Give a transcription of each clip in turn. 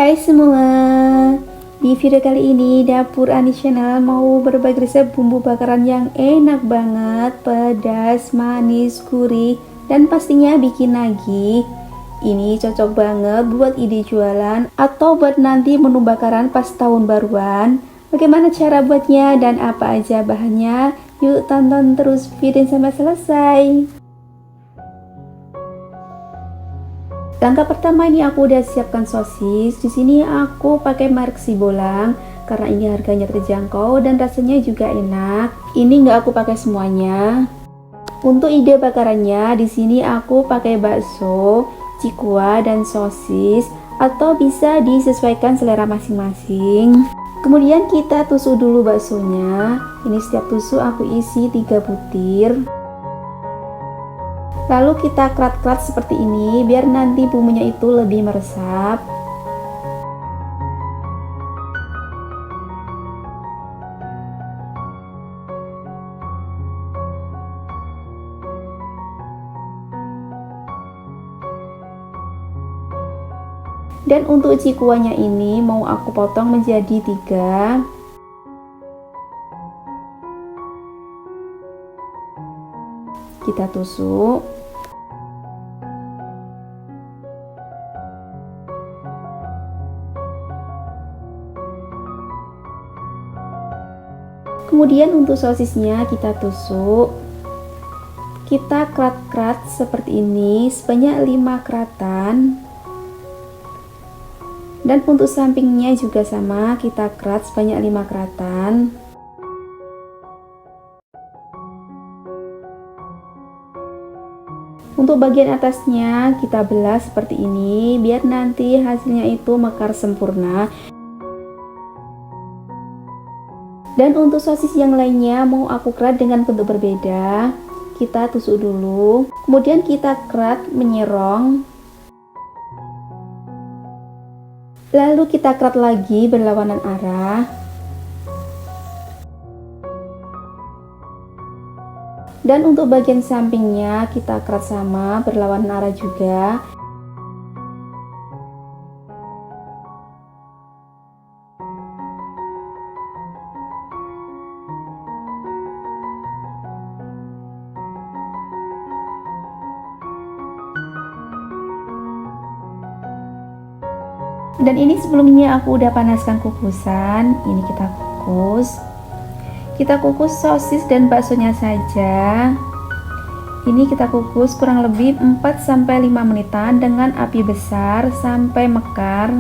Hai semua, di video kali ini Dapur Ani Channel mau berbagi resep bumbu bakaran yang enak banget, pedas, manis, gurih, dan pastinya bikin nagih. Ini cocok banget buat ide jualan atau buat nanti menu bakaran pas tahun baruan. Bagaimana cara buatnya dan apa aja bahannya? Yuk tonton terus video sampai selesai. Langkah pertama ini aku udah siapkan sosis. Di sini aku pakai merek Sibolang karena ini harganya terjangkau dan rasanya juga enak. Ini nggak aku pakai semuanya. Untuk ide bakarannya, di sini aku pakai bakso, cikua, dan sosis, atau bisa disesuaikan selera masing-masing. Kemudian kita tusuk dulu baksonya. Ini setiap tusuk aku isi 3 butir. Lalu kita kerat-kerat seperti ini biar nanti bumbunya itu lebih meresap. Dan untuk cikuanya ini mau aku potong menjadi 3. Kita tusuk. Kemudian untuk sosisnya kita tusuk. Kita kerat-kerat seperti ini sebanyak 5 keratan. Dan untuk sampingnya juga sama, kita kerat sebanyak 5 keratan. Untuk bagian atasnya kita belah seperti ini biar nanti hasilnya itu mekar sempurna. Dan untuk sosis yang lainnya mau aku kerat dengan bentuk berbeda. Kita tusuk dulu, kemudian kita kerat menyerong. Lalu kita kerat lagi berlawanan arah. Dan untuk bagian sampingnya kita kerat sama berlawanan arah juga. Dan ini sebelumnya aku udah panaskan kukusan. Ini kita kukus. Kita kukus sosis dan baksonya saja. Ini kita kukus kurang lebih 4-5 menitan dengan api besar sampai mekar.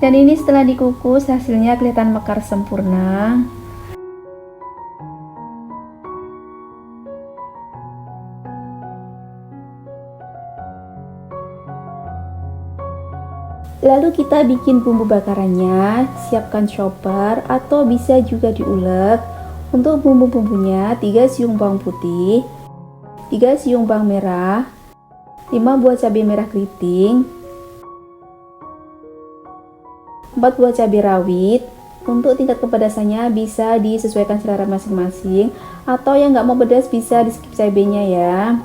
Dan ini setelah dikukus hasilnya kelihatan mekar sempurna. Lalu kita bikin bumbu bakarannya. Siapkan chopper atau bisa juga diulek. Untuk bumbu-bumbunya 3 siung bawang putih, 3 siung bawang merah, 5 buah cabai merah keriting, 4 buah cabai rawit. Untuk tingkat kepedasannya bisa disesuaikan selera masing-masing, atau yang nggak mau pedas bisa di skip cabainya ya.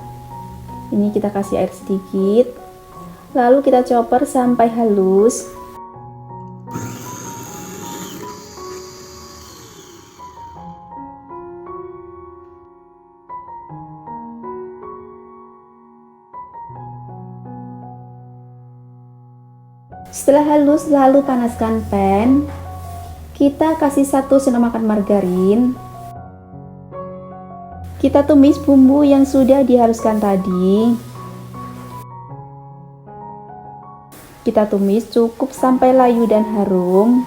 Ini kita kasih air sedikit. Lalu kita chopper sampai halus. Setelah halus, lalu panaskan pan. Kita kasih 1 sendok makan margarin. Kita tumis bumbu yang sudah dihaluskan tadi. Kita tumis cukup sampai layu dan harum.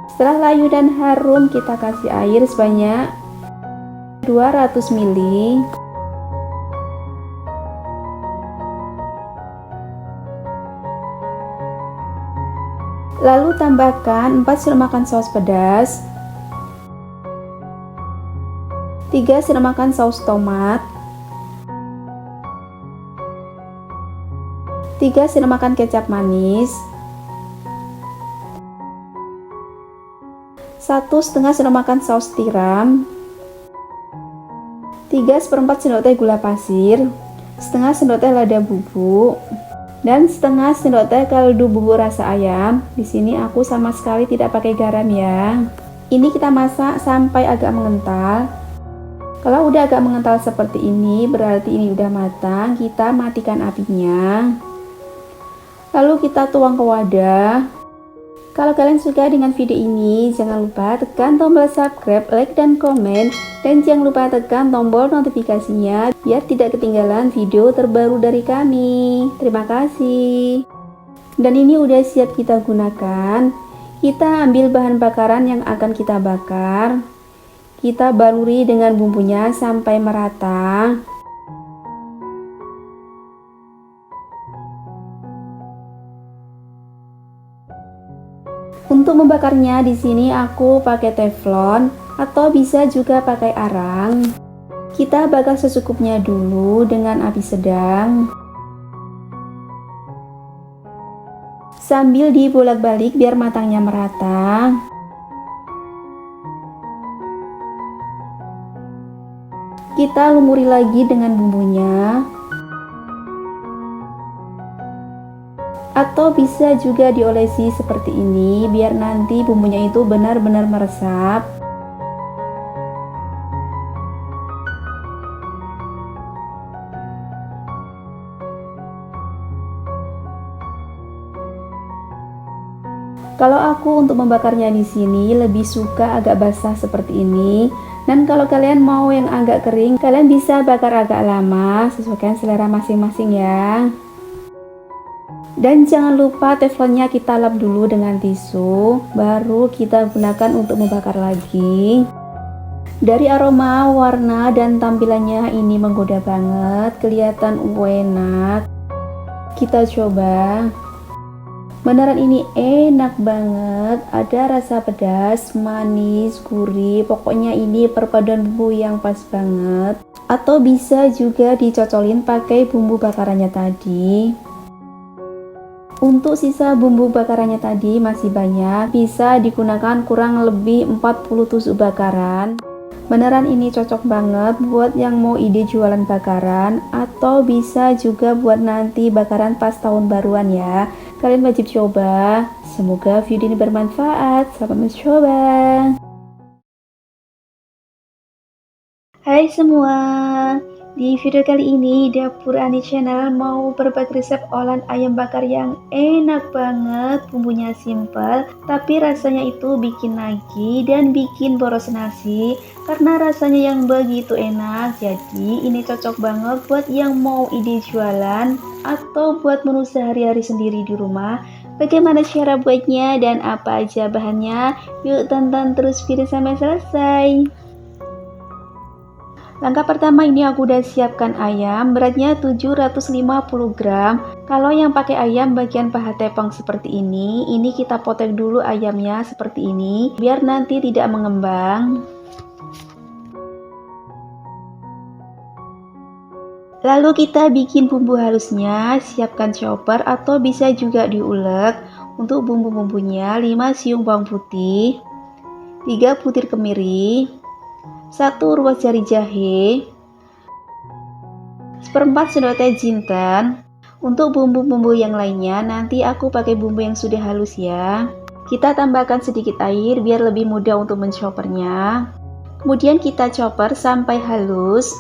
Setelah layu dan harum, kita kasih air sebanyak 200 ml. Lalu tambahkan 4 sendok makan saus pedas, 3 sendok makan saus tomat, 3 sendok makan kecap manis, 1,5 sendok makan saus tiram, 3/4 sendok teh gula pasir, setengah sendok teh lada bubuk, dan setengah sendok teh kaldu bubuk rasa ayam. Di sini aku sama sekali tidak pakai garam ya. Ini kita masak sampai agak mengental. Kalau udah agak mengental seperti ini, berarti ini udah matang. Kita matikan apinya. Lalu kita tuang ke wadah. Kalau kalian suka dengan video ini, jangan lupa tekan tombol subscribe, like, dan komen. Dan jangan lupa tekan tombol notifikasinya biar tidak ketinggalan video terbaru dari kami. Terima kasih. Dan ini udah siap kita gunakan. Kita ambil bahan bakaran yang akan kita bakar. Kita baluri dengan bumbunya sampai merata. Untuk membakarnya di sini aku pakai teflon atau bisa juga pakai arang. Kita bakar secukupnya dulu dengan api sedang. Sambil dibolak-balik biar matangnya merata. Kita lumuri lagi dengan bumbunya. Atau bisa juga diolesi seperti ini biar nanti bumbunya itu benar-benar meresap. Kalau aku untuk membakarnya di sini lebih suka agak basah seperti ini. Dan kalau kalian mau yang agak kering, kalian bisa bakar agak lama, sesuaikan selera masing-masing ya. Dan jangan lupa teflonnya kita lap dulu dengan tisu, baru kita gunakan untuk membakar lagi. Dari aroma, warna, dan tampilannya ini menggoda banget, kelihatan enak. Kita coba. Beneran ini enak banget, ada rasa pedas, manis, gurih, pokoknya ini perpaduan bumbu yang pas banget. Atau bisa juga dicocolin pakai bumbu bakarannya tadi. Untuk sisa bumbu bakarannya tadi masih banyak, bisa digunakan kurang lebih 40 tusuk bakaran. Beneran ini cocok banget buat yang mau ide jualan bakaran, atau bisa juga buat nanti bakaran pas tahun baruan ya. Kalian wajib coba. Semoga video ini bermanfaat. Selamat mencoba. Hai semua. Di video kali ini Dapur Ani Channel mau berbagi resep olahan ayam bakar yang enak banget. Bumbunya simple tapi rasanya itu bikin nagih dan bikin boros nasi karena rasanya yang begitu enak. Jadi ini cocok banget buat yang mau ide jualan atau buat menu sehari-hari sendiri di rumah. Bagaimana cara buatnya dan apa aja bahannya? Yuk tonton terus video sampai selesai. Langkah pertama ini aku udah siapkan ayam, beratnya 750 gram. Kalau yang pakai ayam bagian paha tepung seperti ini kita potong dulu ayamnya seperti ini, biar nanti tidak mengembang. Lalu kita bikin bumbu halusnya, siapkan chopper atau bisa juga diulek. Untuk bumbu-bumbunya 5 siung bawang putih, 3 butir kemiri, 1 ruas jari jahe, 1/4 sendok teh jinten. Untuk bumbu-bumbu yang lainnya nanti aku pakai bumbu yang sudah halus ya. Kita tambahkan sedikit air biar lebih mudah untuk menchoppernya. Kemudian kita chopper sampai halus.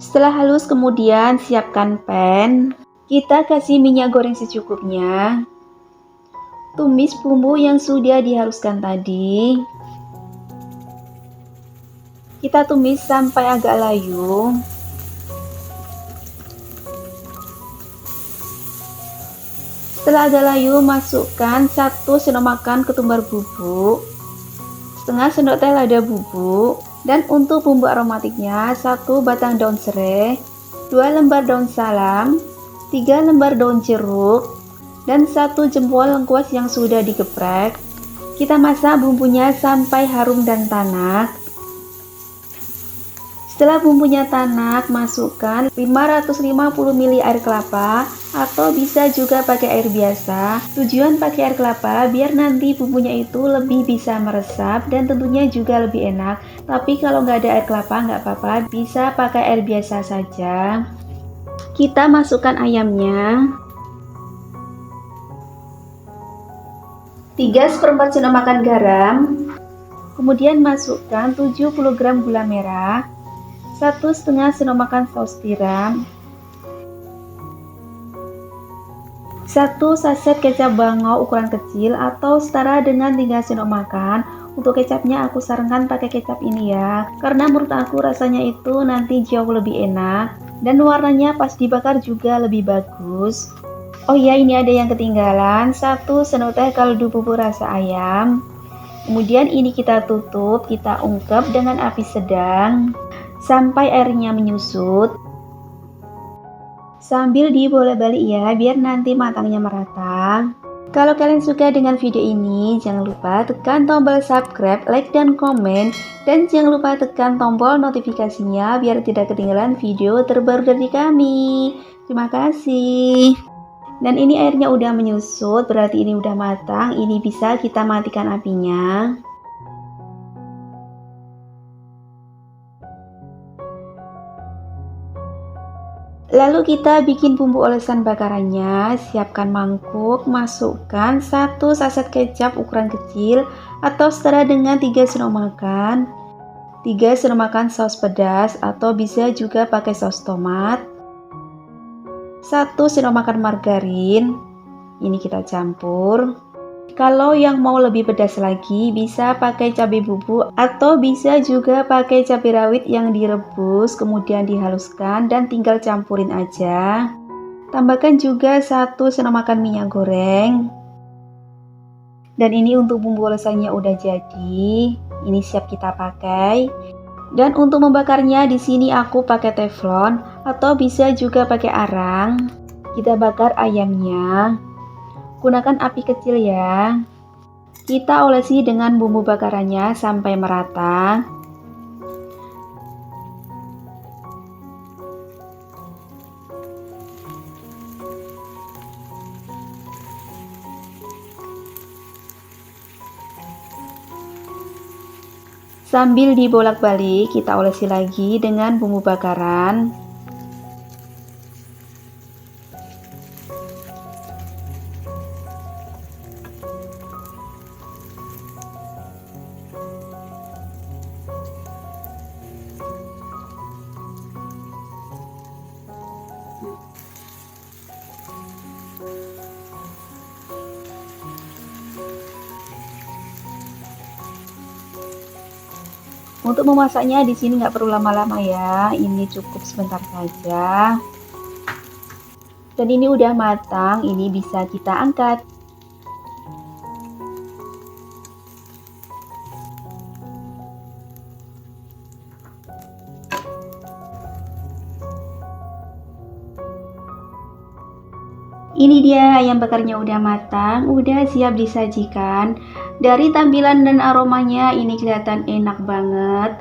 Setelah halus kemudian siapkan pan. Kita kasih minyak goreng secukupnya. Tumis bumbu yang sudah dihaluskan tadi. Kita tumis sampai agak layu. Setelah agak layu, masukkan 1 sendok makan ketumbar bubuk, setengah sendok teh lada bubuk. Dan untuk bumbu aromatiknya 1 batang daun serai, 2 lembar daun salam, 3 lembar daun jeruk, dan 1 jempol lengkuas yang sudah digeprek. Kita masak bumbunya sampai harum dan tanak. Setelah bumbunya tanak, masukkan 550 ml air kelapa atau bisa juga pakai air biasa. Tujuan pakai air kelapa biar nanti bumbunya itu lebih bisa meresap dan tentunya juga lebih enak. Tapi kalau nggak ada air kelapa nggak apa-apa, bisa pakai air biasa saja. Kita masukkan ayamnya. 3/4 sendok makan garam. Kemudian masukkan 70 gram gula merah, 1,5 sendok makan saus tiram, 1 saset kecap bangau ukuran kecil atau setara dengan 3 sendok makan. Untuk kecapnya aku sarankan pakai kecap ini ya, karena menurut aku rasanya itu nanti jauh lebih enak dan warnanya pas dibakar juga lebih bagus. Oh iya, ini ada yang ketinggalan, 1 sendok teh kaldu bubuk rasa ayam. Kemudian ini kita tutup, kita ungkep dengan api sedang sampai airnya menyusut. Sambil dibolak-balik ya, biar nanti matangnya merata. Kalau kalian suka dengan video ini, jangan lupa tekan tombol subscribe, like, dan komen. Dan jangan lupa tekan tombol notifikasinya biar tidak ketinggalan video terbaru dari kami. Terima kasih. Dan ini airnya udah menyusut, berarti ini udah matang. Ini bisa kita matikan apinya. Lalu kita bikin bumbu olesan bakarannya. Siapkan mangkuk, masukkan 1 saset kecap ukuran kecil atau setara dengan 3 sendok makan, 3 sendok makan saus pedas atau bisa juga pakai saus tomat, 1 sendok makan margarin. Ini kita campur. Kalau yang mau lebih pedas lagi bisa pakai cabai bubuk atau bisa juga pakai cabai rawit yang direbus kemudian dihaluskan dan tinggal campurin aja. Tambahkan juga 1 sendok makan minyak goreng. Dan ini untuk bumbu olesannya udah jadi. Ini siap kita pakai. Dan untuk membakarnya di sini aku pakai teflon atau bisa juga pakai arang. Kita bakar ayamnya. Gunakan api kecil ya. Kita olesi dengan bumbu bakarannya sampai merata. Sambil dibolak-balik, kita olesi lagi dengan bumbu bakaran. Untuk memasaknya di sini nggak perlu lama-lama ya, ini cukup sebentar saja. Dan ini udah matang, ini bisa kita angkat. Ini dia ayam bakarnya udah matang, udah siap disajikan. Dari tampilan dan aromanya ini kelihatan enak banget.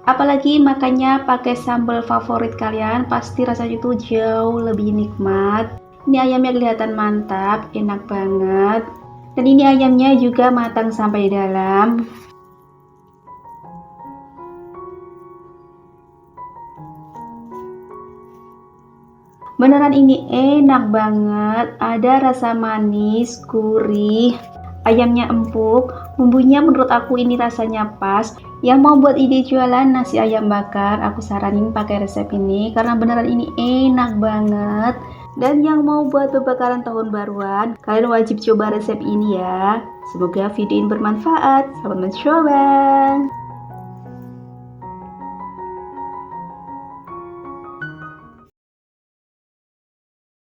Apalagi makannya pakai sambal favorit kalian, pasti rasanya itu jauh lebih nikmat. Ini ayamnya kelihatan mantap, enak banget. Dan ini ayamnya juga matang sampai dalam. Beneran ini enak banget, ada rasa manis, gurih, ayamnya empuk, bumbunya menurut aku ini rasanya pas. Yang mau buat ide jualan nasi ayam bakar, aku saranin pakai resep ini karena beneran ini enak banget. Dan yang mau buat bebakaran tahun baruan, kalian wajib coba resep ini ya. Semoga video ini bermanfaat, selamat mencoba.